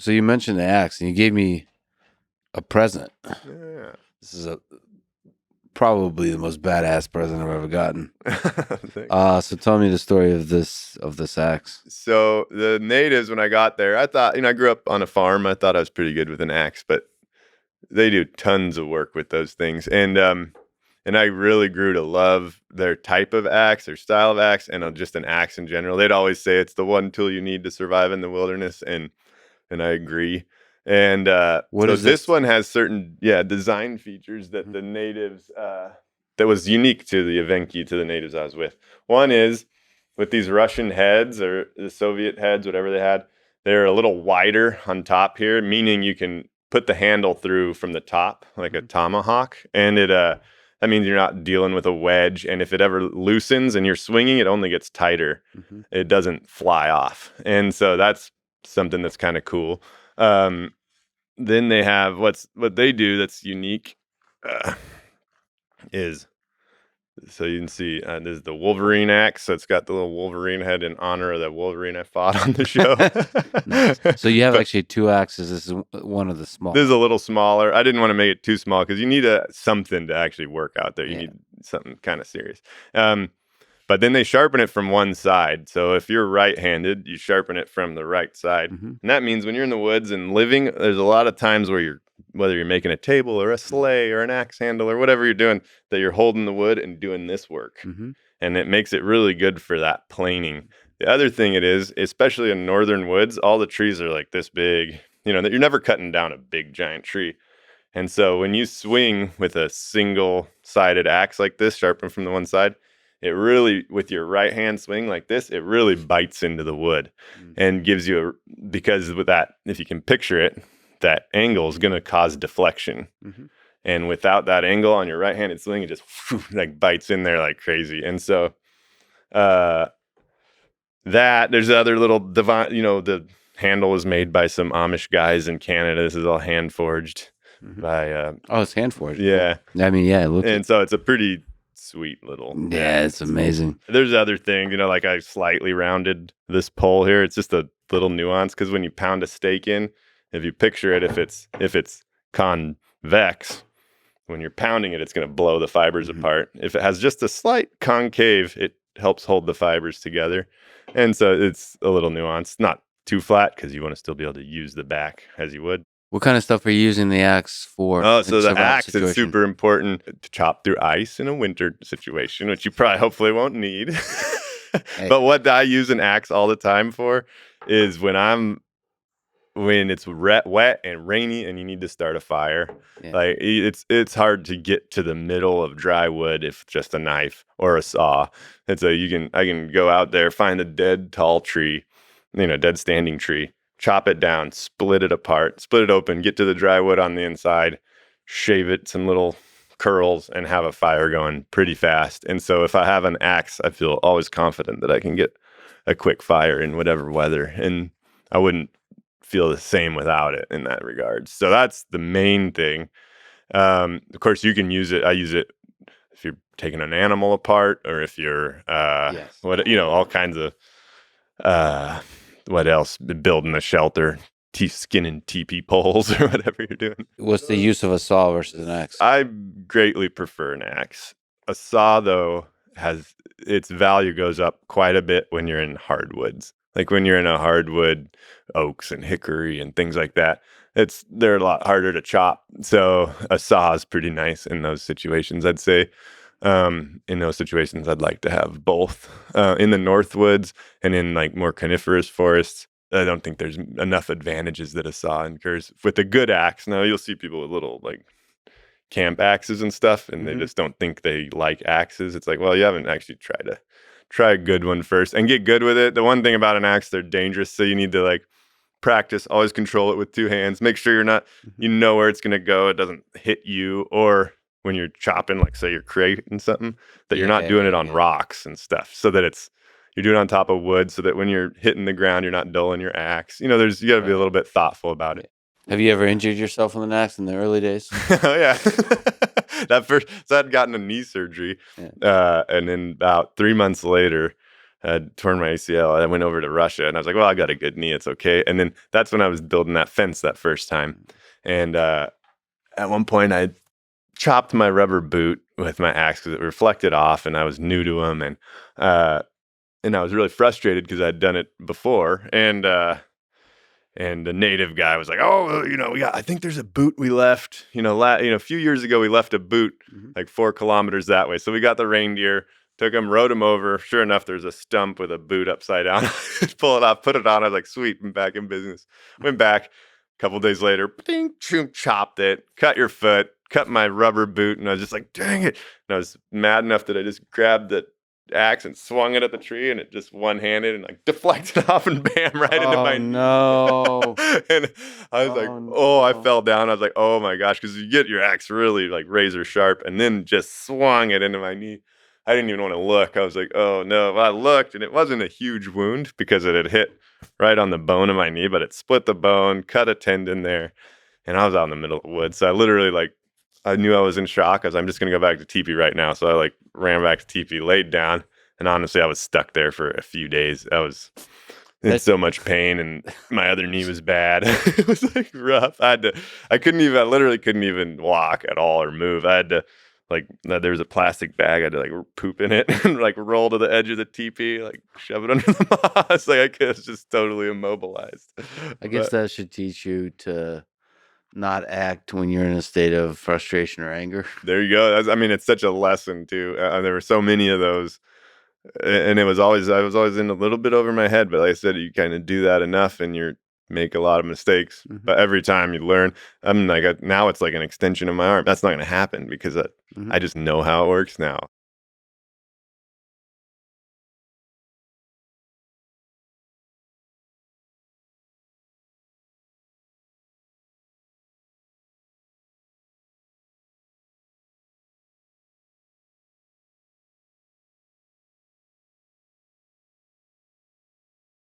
So you mentioned the axe, and you gave me a present. Yeah. This is probably the most badass present I've ever gotten. So tell me the story of this axe. So the natives, when I got there, I thought, I grew up on a farm. I thought I was pretty good with an axe, but they do tons of work with those things. And I really grew to love their type of axe, their style of axe, and just an axe in general. They'd always say it's the one tool you need to survive in the wilderness, and I agree. And so this one has certain design features that the natives that was unique to the Evenki, to the natives I was with. One is with these Russian heads or the Soviet heads, whatever they had, they're a little wider on top here, meaning you can put the handle through from the top like a tomahawk, and that means you're not dealing with a wedge, and if it ever loosens and you're swinging, it only gets tighter. It doesn't fly off, and so that's something that's kind of cool. Then they have what they do that's unique is, so you can see there's the Wolverine axe. So it's got the little Wolverine head in honor of the Wolverine I fought on the show. Nice. So you have actually two axes. This is one of the small. This is a little smaller. I didn't want to make it too small because you need something to actually work out there. You need something kind of serious. But then they sharpen it from one side. So if you're right-handed, you sharpen it from the right side. And that means when you're in the woods and living, there's a lot of times where whether you're making a table or a sleigh or an axe handle or whatever you're doing, that you're holding the wood and doing this work. And it makes it really good for that planing. The other thing it is, especially in northern woods, all the trees are like this big, that you're never cutting down a big giant tree. And so when you swing with a single-sided axe like this, sharpened from the one side, it really, with your right hand swing like this, it really bites into the wood and gives you because with that, if you can picture it, that angle is going to cause deflection. And without that angle on your right-handed swing, it just like bites in there like crazy. And so there's other little the handle was made by some Amish guys in Canada. This is all hand forged by it's hand forged. Yeah. I mean, yeah, so it's a pretty sweet little it's amazing. There's other things, like I slightly rounded this pole here. It's just a little nuance because when you pound a steak in, if you picture it, if it's convex, when you're pounding it, it's going to blow the fibers apart. If it has just a slight concave, it helps hold the fibers together. And so it's a little nuance, not too flat because you want to still be able to use the back as you would. What kind of stuff are you using the axe for? Oh, so the axe is super important to chop through ice in a winter situation, which you probably hopefully won't need. But what I use an axe all the time for is when it's wet and rainy and you need to start a fire. Like it's hard to get to the middle of dry wood if just a knife or a saw. And so I can go out there, find a dead tall tree, dead standing tree, chop it down, split it apart, split it open, get to the dry wood on the inside, shave it some little curls, and have a fire going pretty fast. And so if I have an axe, I feel always confident that I can get a quick fire in whatever weather. And I wouldn't feel the same without it in that regard. So that's the main thing. Of course, you can use it. I use it if you're taking an animal apart or if you're, all kinds of, what else? Building a shelter, skinning teepee poles or whatever you're doing. What's the use of a saw versus an axe? I greatly prefer an axe. A saw, though, has its value goes up quite a bit when you're in hardwoods. Like when you're in a hardwood, oaks and hickory and things like that, they're a lot harder to chop. So a saw is pretty nice in those situations, I'd say. In those situations, I'd like to have both. In the Northwoods and in like more coniferous forests, I don't think there's enough advantages that a saw incurs. With a good axe, now you'll see people with little like camp axes and stuff, and they just don't think they like axes. It's like, well, you haven't actually tried to try a good one first and get good with it. The one thing about an axe, they're dangerous, so you need to like practice, always control it with two hands. Make sure you're not, you know where it's going to go. It doesn't hit you, or when you're chopping, like say you're creating something, that you're not doing it on rocks and stuff, so that you're doing it on top of wood, so that when you're hitting the ground, you're not dulling your axe. You got to be a little bit thoughtful about it. Have you ever injured yourself with an axe in the early days? Oh yeah. So I'd gotten a knee surgery, and then about 3 months later, I had torn my ACL. I went over to Russia, and I was like, well, I got a good knee. It's okay. And then that's when I was building that fence that first time. And at one point, I chopped my rubber boot with my axe because it reflected off, and I was new to them. And I was really frustrated because I'd done it before. And the native guy was like, "Oh, I think there's a boot we left. A few years ago we left a boot like 4 kilometers that way. So we got the reindeer, took him, rode him over. Sure enough, there's a stump with a boot upside down. Pull it off, put it on. I was like, sweet, I'm back in business. Went back a couple days later, ding, chopped it, cut your foot, cut my rubber boot, and I was just like, dang it. And I was mad enough that I just grabbed the axe and swung it at the tree, and it just one-handed and like deflected off and bam right into my knee. No. And I was I fell down. I was like, oh my gosh, because you get your axe really like razor sharp, and then just swung it into my knee. I didn't even want to look. I was like, oh no. Well, I looked, and it wasn't a huge wound because it had hit right on the bone of my knee, but it split the bone, cut a tendon there, and I was out in the middle of the woods. So I literally I knew I was in shock. I'm just going to go back to teepee right now. So I ran back to teepee, laid down. And honestly, I was stuck there for a few days. I was in so much pain, and my other knee was bad. It was rough. I literally couldn't even walk at all or move. I had to there was a plastic bag. I had to poop in it and roll to the edge of the teepee, shove it under the moss. I was just totally immobilized. I guess that should teach you to not act when you're in a state of frustration or anger. There you go. It's such a lesson too. There were so many of those, and I was always in a little bit over my head. But like I said, you kind of do that enough, and you make a lot of mistakes. But every time you learn, now it's like an extension of my arm. That's not going to happen because I just know how it works now.